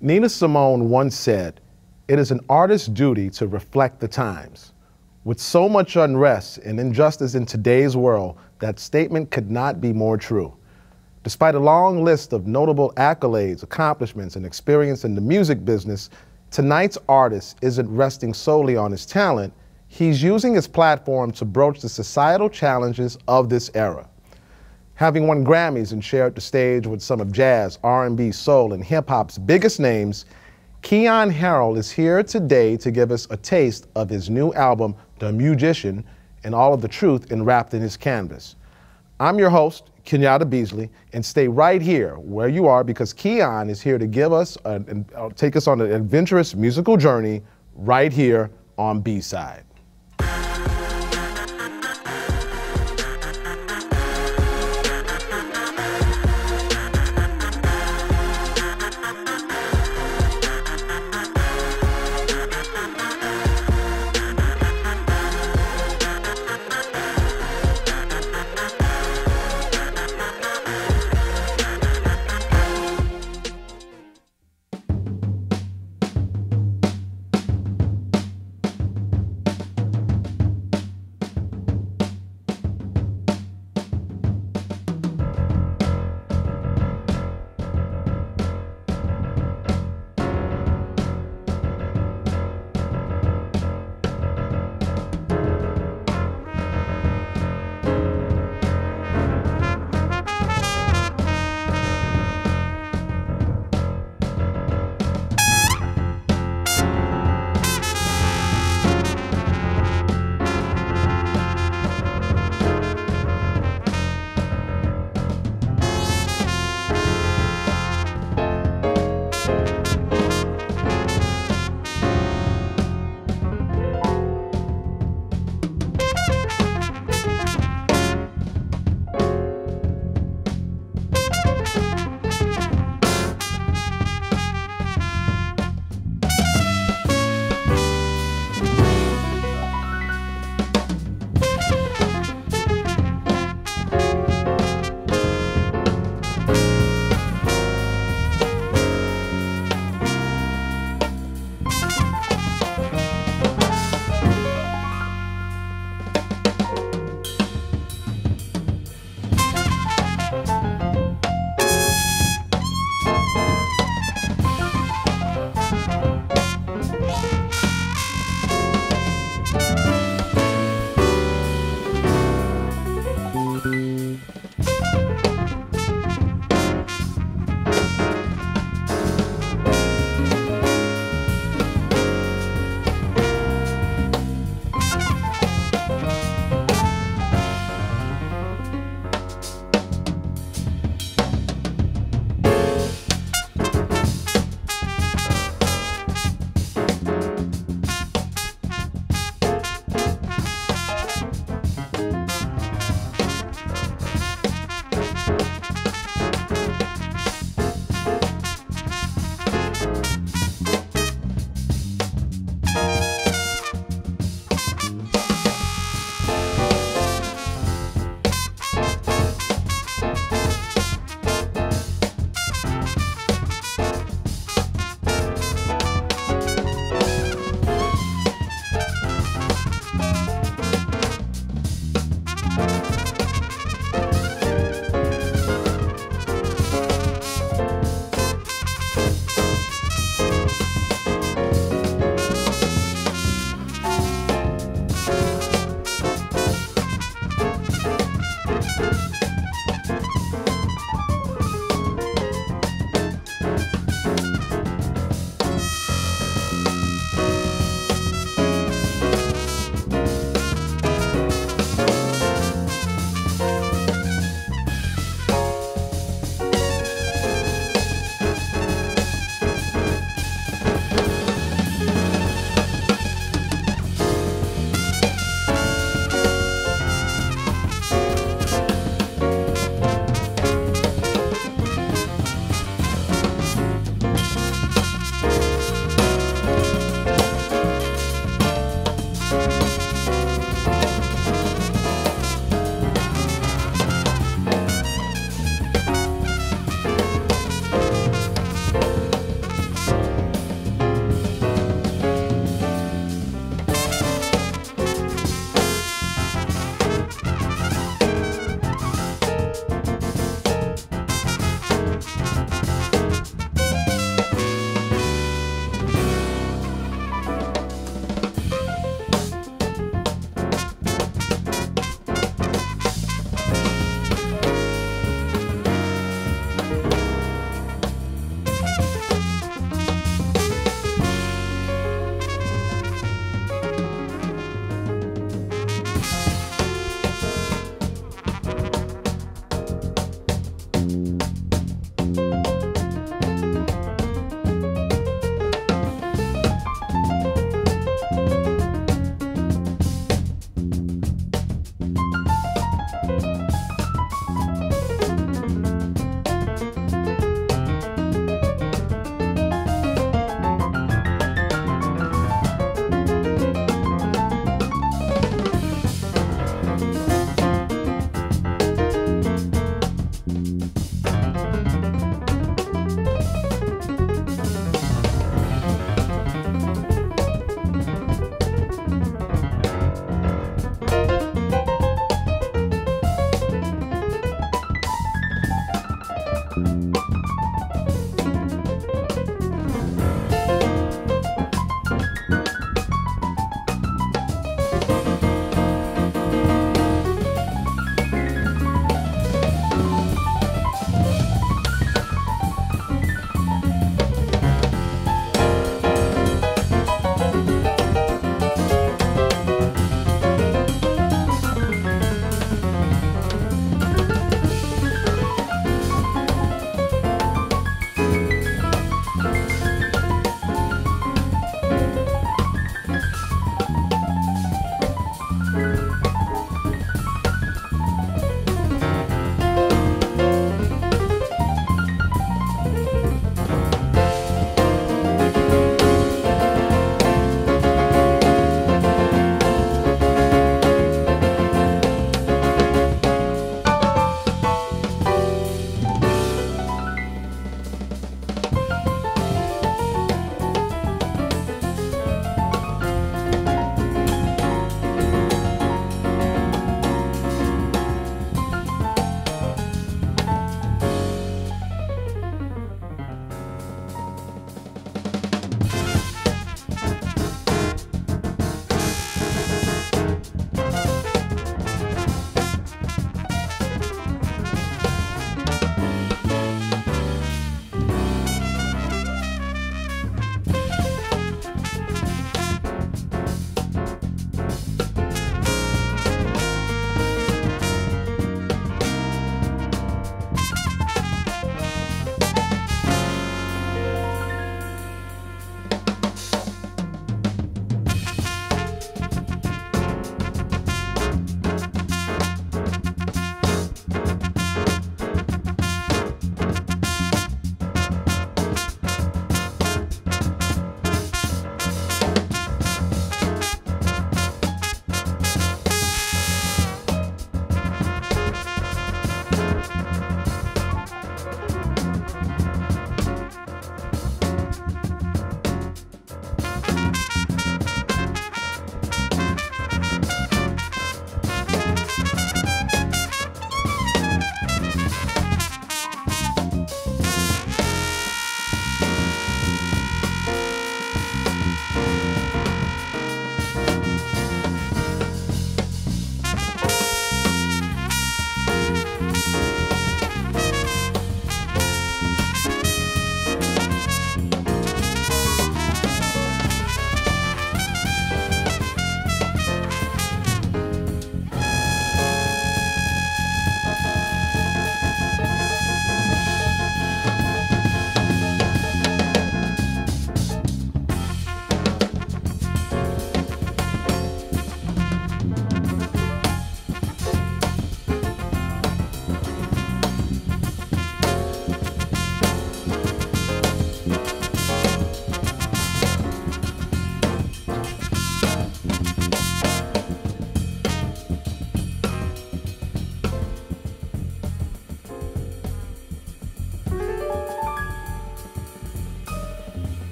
Nina Simone once said, "It is an artist's duty to reflect the times." With so much unrest and injustice in today's world, that statement could not be more true. Despite a long list of notable accolades, accomplishments, and experience in the music business, tonight's artist isn't resting solely on his talent. He's using his platform to broach the societal challenges of this era. Having won Grammys and shared the stage with some of jazz, R&B, soul, and hip-hop's biggest names, Keyon Harrold is here today to give us a taste of his new album, The Musician, and all of the truth enwrapped in his canvas. I'm your host, Kenyatta Beasley, and stay right here where you are because Keyon is here to give us and take us on an adventurous musical journey right here on B-Side.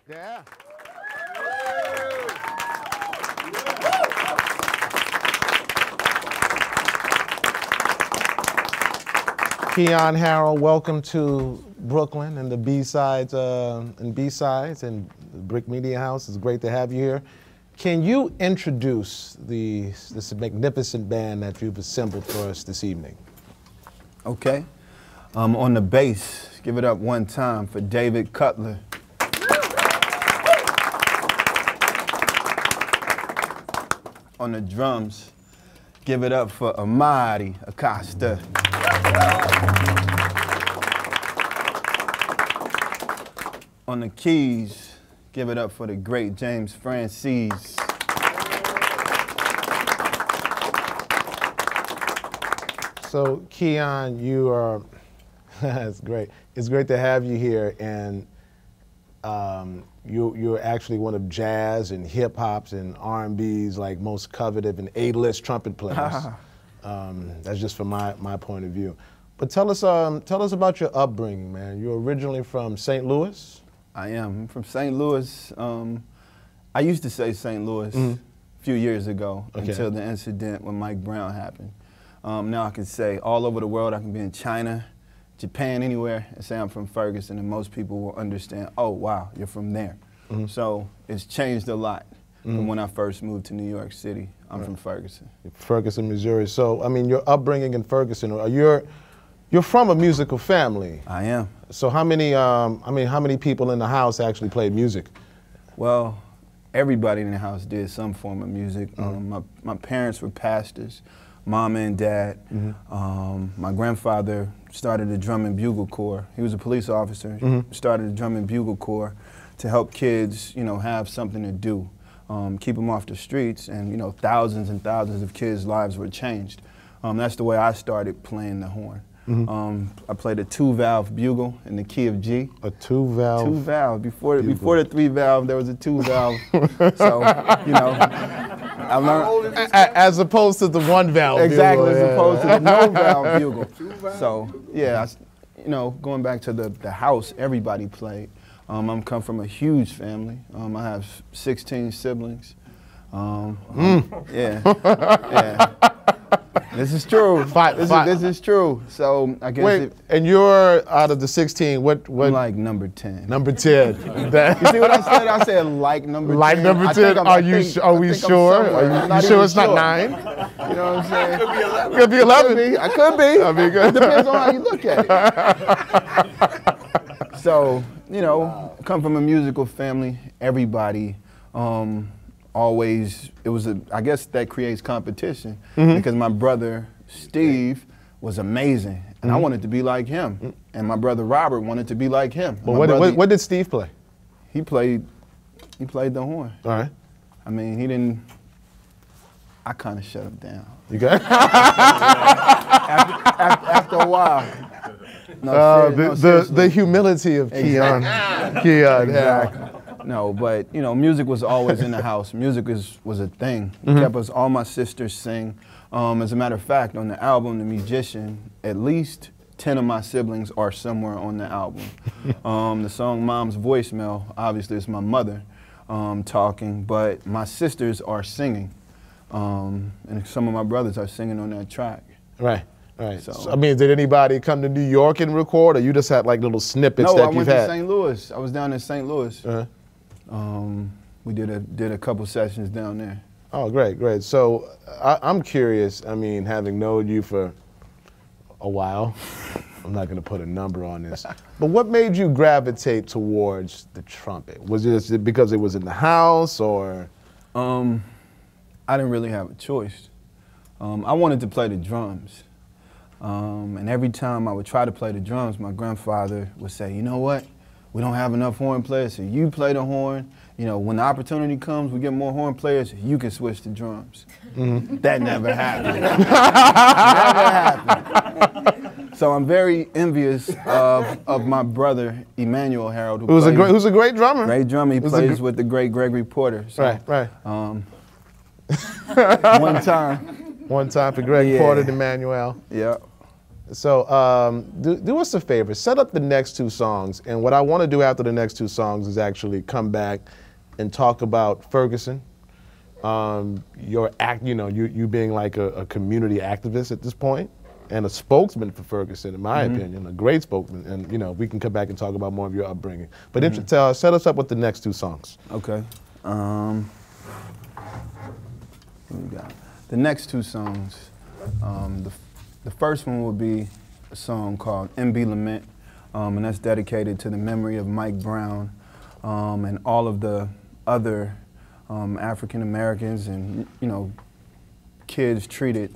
Yeah. Keyon Harrold, welcome to Brooklyn and the B-Sides and BRIC Media House. It's great to have you here. Can you introduce this magnificent band that you've assembled for us this evening? Okay. On the bass, give it up one time for David Cutler. On the drums, give it up for Amadi Acosta. On the keys, give it up for the great James Francies. So, Keyon, you are, that's great. It's great to have you here. And you're actually one of jazz and hip hop's and R&B's like most coveted and A-list trumpet players. That's just from my point of view. But tell us about your upbringing, man. You're originally from St. Louis? I am. I'm from St. Louis. I used to say St. Louis a few years ago until the incident with Mike Brown happened. Now I can say all over the world. I can be in China, Japan, anywhere, and say I'm from Ferguson, and most people will understand, oh, wow, you're from there. So it's changed a lot from when I first moved to New York City. I'm from Ferguson. Ferguson, Missouri. So, I mean, your upbringing in Ferguson, you're from a musical family. I am. So how many people in the house actually played music? Well, everybody in the house did some form of music. My parents were pastors, mom and dad. My grandfather started a drum and bugle corps. He was a police officer. Started a drum and bugle corps to help kids, you know, have something to do, keep them off the streets, and you know, thousands and thousands of kids' lives were changed. That's the way I started playing the horn. I played a 2-valve bugle in the key of G. A 2-valve? 2-valve. Before the 3-valve, there was a 2-valve. So, you know, I learned. As opposed to the 1-valve exactly, bugle. As opposed to the no-valve bugle. So, yeah, you know, going back to the house, everybody played. I'm come from a huge family. I have 16 siblings. Yeah. This is true. This is true. So I guess. Wait, and you're out of the 16. What? I'm like number 10. Number 10. You see what I said? I said like number 10. Like number 10. Are we sure? Are you sure it's not 9? You know what I'm saying? Could be 11. I could be. I mean, it depends on how you look at it. So, you know, come from a musical family. Everybody. Always, I guess that creates competition because my brother Steve was amazing and I wanted to be like him, and my brother Robert wanted to be like him. But what did Steve play? He played the horn. All right. I mean, he didn't. I kind of shut him down. You got after a while. The humility of Keyon. Keyon. Exactly. No, but you know, music was always in the house. Music was a thing. It kept us. All my sisters sing. As a matter of fact, on the album, The Musician, at least 10 of my siblings are somewhere on the album. The song Mom's Voicemail, obviously it's my mother talking, but my sisters are singing. And some of my brothers are singing on that track. Right. Right. So, I mean, did anybody come to New York and record, or you just had like little snippets that you've had? No, I went to St. Louis. I was down in St. Louis. We did a couple sessions down there. Oh, great, great. So I'm curious, I mean, having known you for a while, I'm not going to put a number on this, but what made you gravitate towards the trumpet? Was it because it was in the house, or? I didn't really have a choice. I wanted to play the drums. And every time I would try to play the drums, my grandfather would say, you know what? We don't have enough horn players, so you play the horn. You know, when the opportunity comes, we get more horn players, you can switch to drums. That never happened. Never happened. So I'm very envious of my brother, Emmanuel Harrold, who's a great drummer. Great drummer. He plays with the great Gregory Porter. So, right. One time for Greg Porter and Emmanuel. Yeah. So do us a favor, set up the next 2 songs, and what I want to do after the next 2 songs is actually come back and talk about Ferguson, you being like a community activist at this point, and a spokesman for Ferguson, in my opinion, a great spokesman, and you know, we can come back and talk about more of your upbringing. But set us up with the next 2 songs. Okay. What we got? The next 2 songs, the first one will be a song called MB Lament, and that's dedicated to the memory of Mike Brown and all of the other African Americans and, you know, kids treated,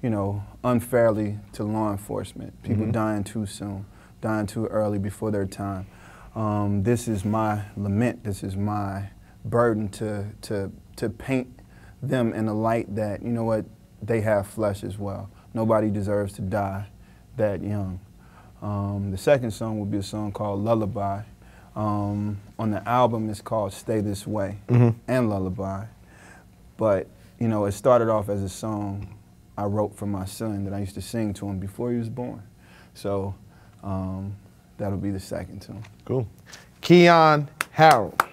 you know, unfairly to law enforcement. People dying too soon, dying too early before their time. This is my lament. This is my burden to paint them in a light that, you know what, they have flesh as well. Nobody deserves to die that young. The second song will be a song called Lullaby. On the album, it's called Stay This Way and Lullaby. But, you know, it started off as a song I wrote for my son that I used to sing to him before he was born. So that'll be the second tune. Cool. Keyon Harrold.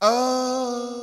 Oh,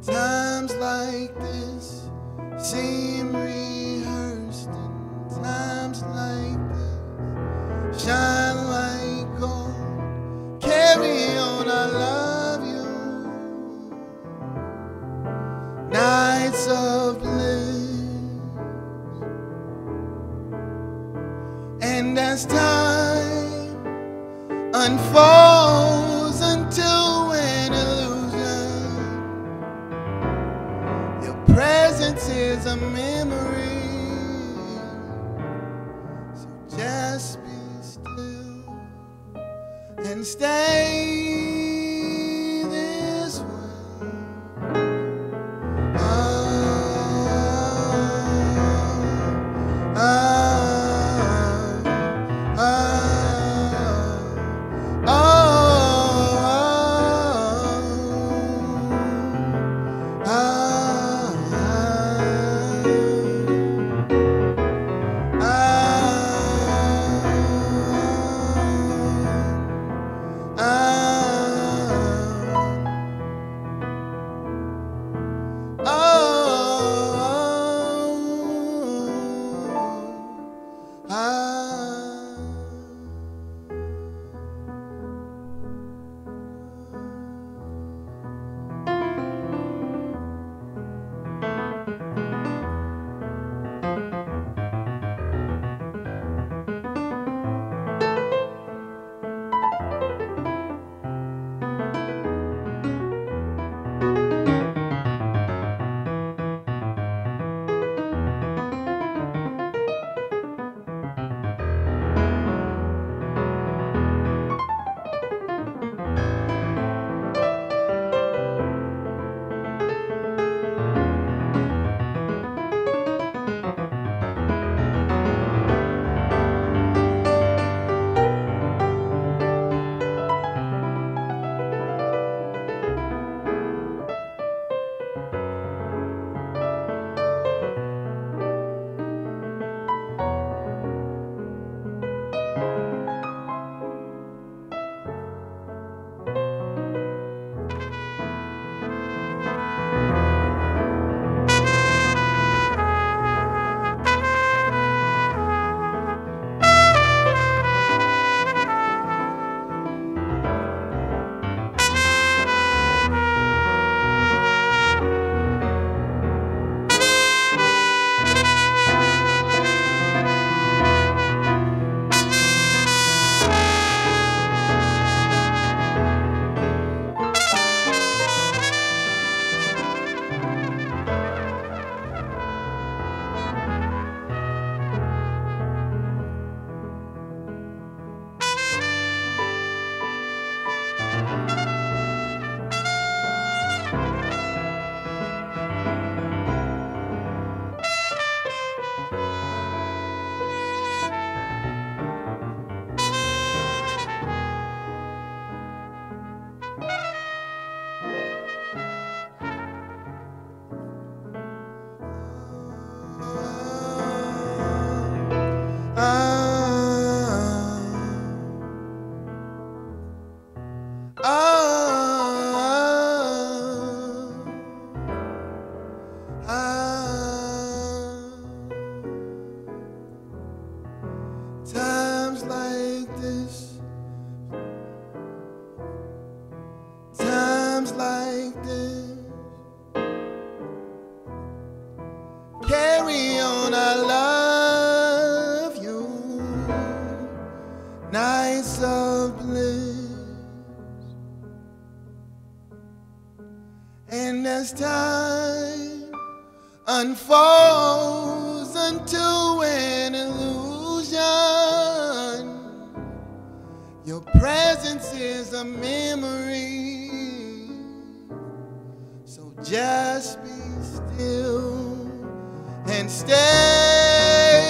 times like this seem rehearsed, and times like this shine like gold. Carry on, I love you. Nights of bliss, and as time unfolds into an illusion, your presence is a memory. So just be still and stay this way. Times like this, times like this, carry on, I love you. Nights of bliss, and as time unfolds into an illusion, your presence is a memory. So just be still and stay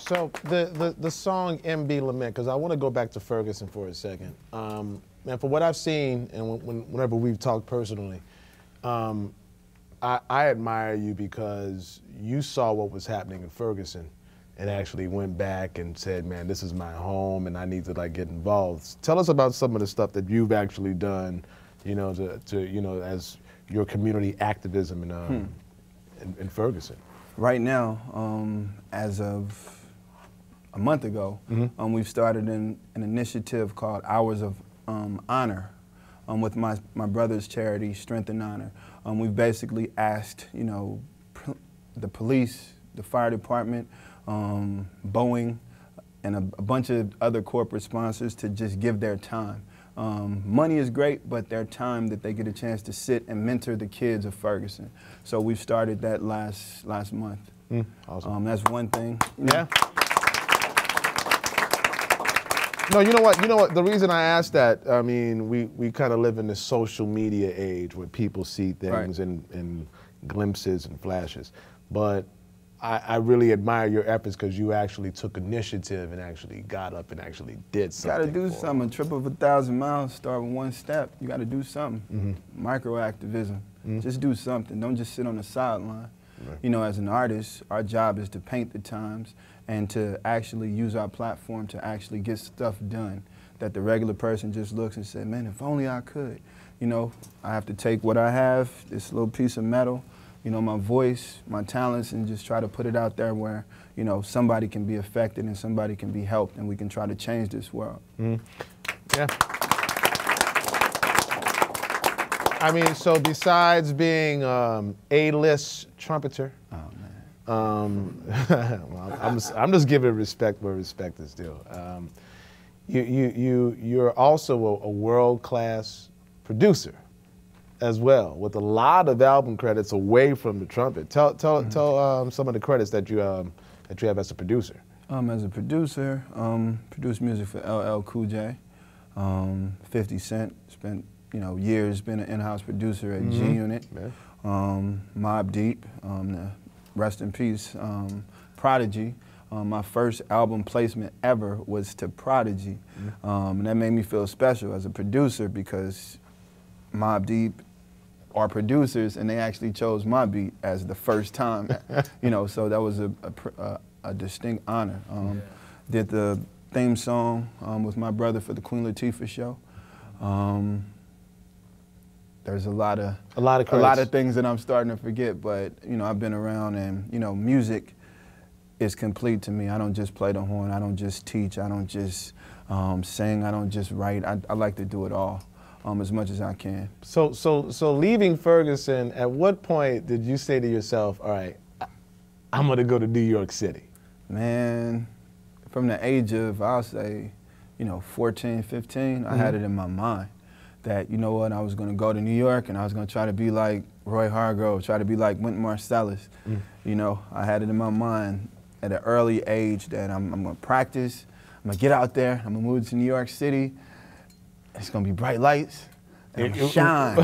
So the song MB Lament, because I want to go back to Ferguson for a second. And for what I've seen, and whenever we've talked personally, I admire you because you saw what was happening in Ferguson and actually went back and said, man, this is my home and I need to like get involved. Tell us about some of the stuff that you've actually done, you know, as your community activism in Ferguson. Right now, as of a month ago, we've started an initiative called Hours of Honor with my brother's charity, Strength and Honor. We've basically asked, you know, the police, the fire department, Boeing, and a bunch of other corporate sponsors to just give their time. Money is great, but their time that they get a chance to sit and mentor the kids of Ferguson. So we've started that last month. Awesome. That's one thing. Yeah. No, you know what? The reason I asked that, I mean, we kind of live in this social media age where people see things in glimpses and flashes. But I really admire your efforts because you actually took initiative and actually got up and actually did something. You got to do something. A trip of 1,000 miles start with one step. You got to do something. Micro activism. Just do something. Don't just sit on the sideline. Right. You know, as an artist, our job is to paint the times and to actually use our platform to actually get stuff done that the regular person just looks and says, man, if only I could. You know, I have to take what I have, this little piece of metal, you know, my voice, my talents, and just try to put it out there where, you know, somebody can be affected and somebody can be helped and we can try to change this world. Yeah. I mean, so besides being A-list trumpeter, well, I'm just giving respect where respect is due. You're also a world-class producer as well, with a lot of album credits away from the trumpet. Tell some of the credits that you have as a producer. As a producer, produced music for LL Cool J, 50 Cent. Spent years being an in-house producer at G Unit. Mobb Deep, rest in peace, Prodigy. My first album placement ever was to Prodigy, and that made me feel special as a producer because Mobb Deep are producers and they actually chose my beat as the first time, so that was a distinct honor. Did the theme song with my brother for the Queen Latifah show. There's a lot of things that I'm starting to forget, but I've been around, and music is complete to me. I don't just play the horn. I don't just teach. I don't just sing. I don't just write. I like to do it all as much as I can. So leaving Ferguson, at what point did you say to yourself, all right, I'm going to go to New York City? Man, from the age of, I'll say, 14, 15, I had it in my mind that, I was going to go to New York and I was going to try to be like Roy Hargrove, try to be like Wynton Marsalis. I had it in my mind at an early age that I'm going to practice, I'm going to get out there, I'm going to move to New York City, it's going to be bright lights, and I'm going to shine.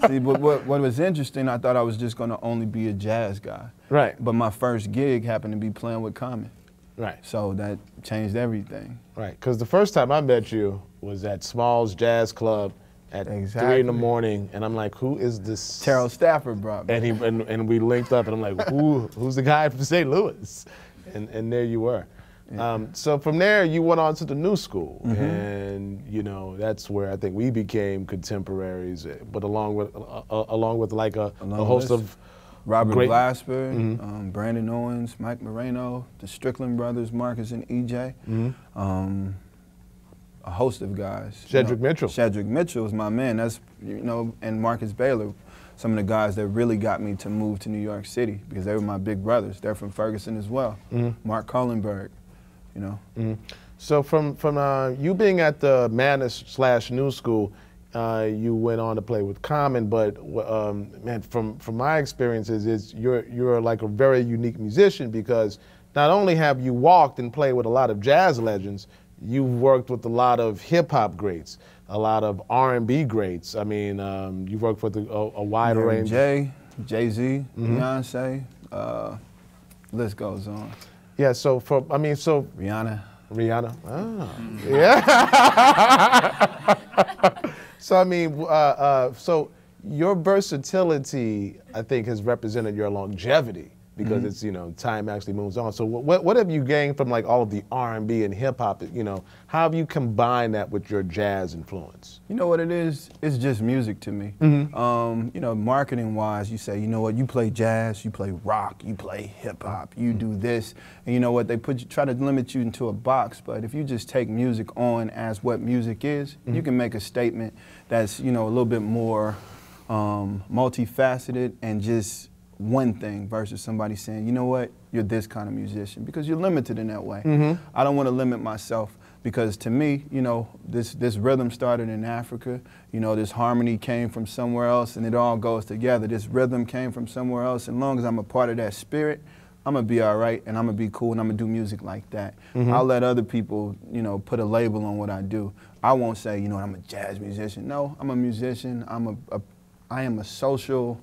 See, but what was interesting, I thought I was just going to only be a jazz guy. Right. But my first gig happened to be playing with Common. Right. So that changed everything. Right, because the first time I met you was at Small's Jazz Club at 3 in the morning, and I'm like, who is this? Terrell Stafford brought me. And we linked up, and I'm like, who's the guy from St. Louis? And there you were. Yeah. So from there, you went on to the New School, and that's where I think we became contemporaries. But along with like a host of Robert Glasper, Brandon Owens, Mike Moreno, the Strickland brothers, Marcus and EJ, a host of guys. Shedrick Mitchell. Shedrick Mitchell is my man. That's and Marcus Baylor, some of the guys that really got me to move to New York City because they were my big brothers. They're from Ferguson as well. Mark Cullenberg, So from you being at the Manus/New School, you went on to play with Common, but man, from my experiences, you're like a very unique musician because not only have you walked and played with a lot of jazz legends, you've worked with a lot of hip hop greats, a lot of R&B greats. I mean, you've worked with a wide range. Jay-Z, Beyonce, list goes on. Yeah, so Rihanna. Rihanna. Ah, yeah. So I mean, so your versatility, I think, has represented your longevity because it's, you know, time actually moves on. So what have you gained from like all of the R&B and hip hop? You know, how have you combined that with your jazz influence? You know what it is? It's just music to me. You know, marketing wise, you say, you know what, you play jazz, you play rock, you play hip hop, you do this, and you know what, they try to limit you into a box, but if you just take music on as what music is, you can make a statement that's, you know, a little bit more multifaceted and just one thing versus somebody saying, you know what, you're this kind of musician, because you're limited in that way. I don't want to limit myself because to me, you know, this rhythm started in Africa, you know, this harmony came from somewhere else and it all goes together. This rhythm came from somewhere else, and as long as I'm a part of that spirit, I'm gonna be all right and I'm gonna be cool and I'm gonna do music like that. I'll let other people, you know, put a label on what I do. I won't say, you know, I'm a jazz musician. No, I'm a musician. I am a social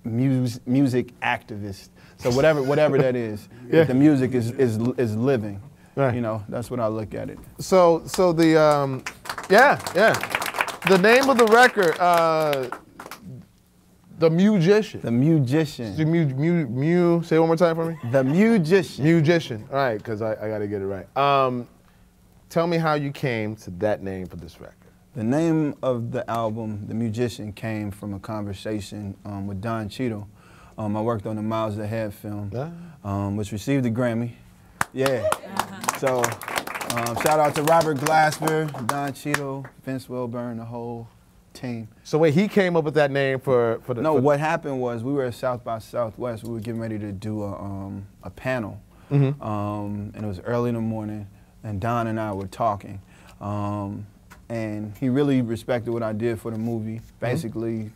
music activist. So whatever that is, the music is living. Right. You know, that's what I look at it. So the the name of the record, The Musician. The Musician. Say it one more time for me. The Musician. Musician. All right, because I got to get it right. Tell me how you came to that name for this record. The name of the album, The Musician, came from a conversation with Don Cheadle. I worked on the Miles Ahead film, which received a Grammy. Yeah. So shout out to Robert Glasper, Don Cheadle, Vince Wilburn, the whole team. So wait, he came up with that name for the... No, what happened was we were at South by Southwest. We were getting ready to do a panel, and it was early in the morning, and Don and I were talking. And he really respected what I did for the movie. Basically,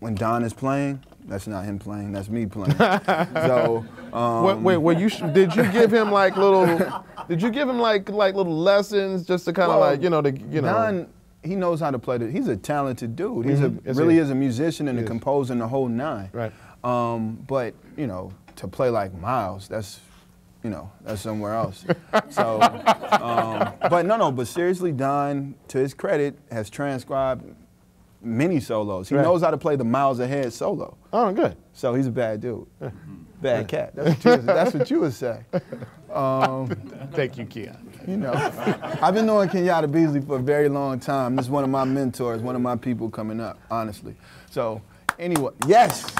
when Don is playing, that's not him playing, that's me playing. So, did you give him like little, little lessons just to kind of like, you know, Don, he knows how to play he's a talented dude. He's really is a musician and a composer and the whole nine. Right. But, you know, to play like Miles, that's, you know, that's somewhere else. So, but seriously, Don, to his credit, has transcribed many solos. He knows how to play the Miles Ahead solo. Oh, good. So he's a bad dude. Bad cat. That's what you would say. Thank you, Keyon. You know, I've been knowing Kenyatta Beasley for a very long time. This is one of my mentors, one of my people coming up, honestly. So, anyway, yes.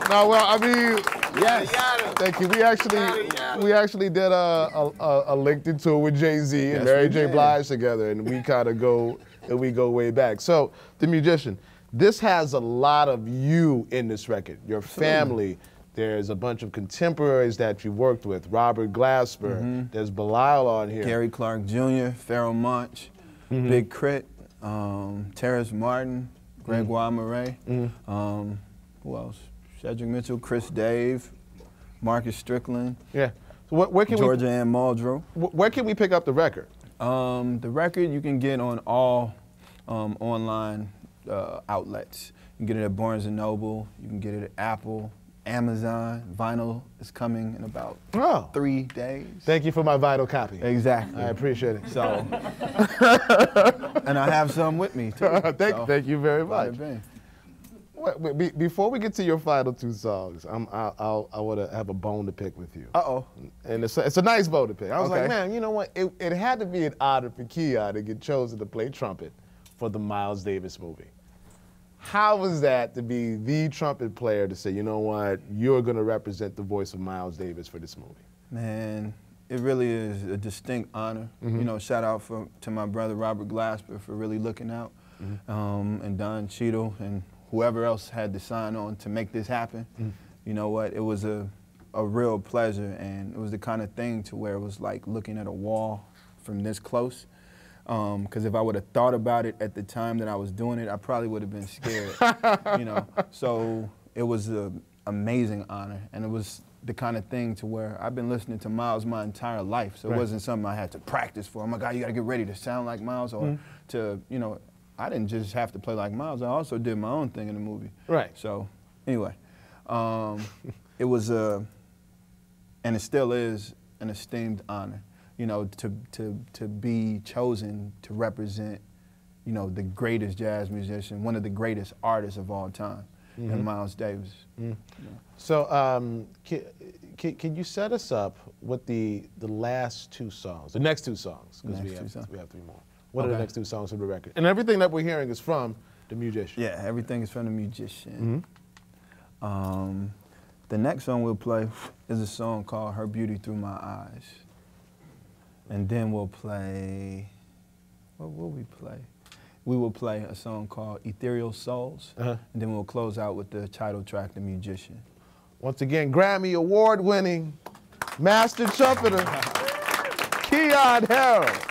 No, well, I mean, yes. Thank you. We actually did a LinkedIn tour with Jay-Z and Mary J. Blige together, and we kind of go way back. So, The Musician, this has a lot of you in this record. Your family. There's a bunch of contemporaries that you worked with. Robert Glasper. There's Belial on here. Gary Clark Jr., Pharoah Monch, Big Crit, Terrace Martin, Gregory Porter. Who else? Cedric Mitchell, Chris Dave, Marcus Strickland. Yeah. So where can Georgia Ann Muldrow. Where can we pick up the record? The record you can get on all online outlets. You can get it at Barnes & Noble. You can get it at Apple, Amazon. Vinyl is coming in about 3 days. Thank you for my vinyl copy. Exactly. I appreciate it. So, and I have some with me too. Thank you very much. Before we get to your final two songs, I want to have a bone to pick with you. And it's a nice bone to pick. I was like, man, you know what? It had to be an honor for Keyon to get chosen to play trumpet for the Miles Davis movie. How was that to be the trumpet player to say, you know what, you're going to represent the voice of Miles Davis for this movie? Man, it really is a distinct honor. You know, shout out to my brother Robert Glasper for really looking out, and Don Cheadle and whoever else had to sign on to make this happen. You know what, it was a real pleasure, and it was the kind of thing to where it was like looking at a wall from this close. Because if I would have thought about it at the time that I was doing it, I probably would have been scared, you know. So it was an amazing honor, and it was the kind of thing to where I've been listening to Miles my entire life, so it wasn't something I had to practice for. Oh my God, you gotta get ready to sound like Miles, or to, you know, I didn't just have to play like Miles, I also did my own thing in the movie. Right. So Anyway, it was and it still is an esteemed honor, you know, to be chosen to represent, you know, the greatest jazz musician, one of the greatest artists of all time, and Miles Davis. You know. So can you set us up with the last two songs, the next two songs, because we have three more. What are the next two songs of the record? And everything that we're hearing is from the musician. Yeah, everything is from the musician. The next song we'll play is a song called Her Beauty Through My Eyes. And then we'll play, what will we play? We will play a song called Ethereal Souls, and then we'll close out with the title track, The Musician. Once again, Grammy Award-winning master trumpeter, Keyon Harrold.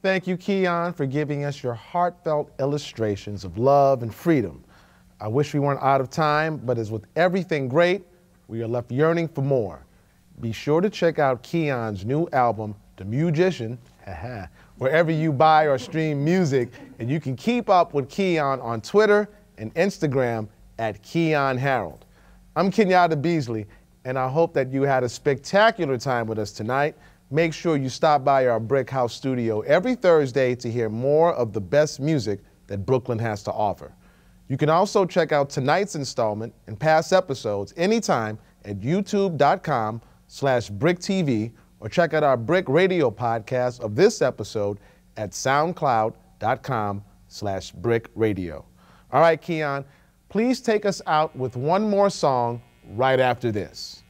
Thank you, Keyon, for giving us your heartfelt illustrations of love and freedom. I wish we weren't out of time, but as with everything great, we are left yearning for more. Be sure to check out Keyon's new album, The Musician, wherever you buy or stream music, and you can keep up with Keyon on Twitter and Instagram at Keyon Harrold. I'm Kenyatta Beasley, and I hope that you had a spectacular time with us tonight. Make sure you stop by our Brick House studio every Thursday to hear more of the best music that Brooklyn has to offer. You can also check out tonight's installment and past episodes anytime at youtube.com/BRIC TV, or check out our BRIC Radio podcast of this episode at soundcloud.com/BRIC Radio. All right, Keyon, please take us out with one more song right after this.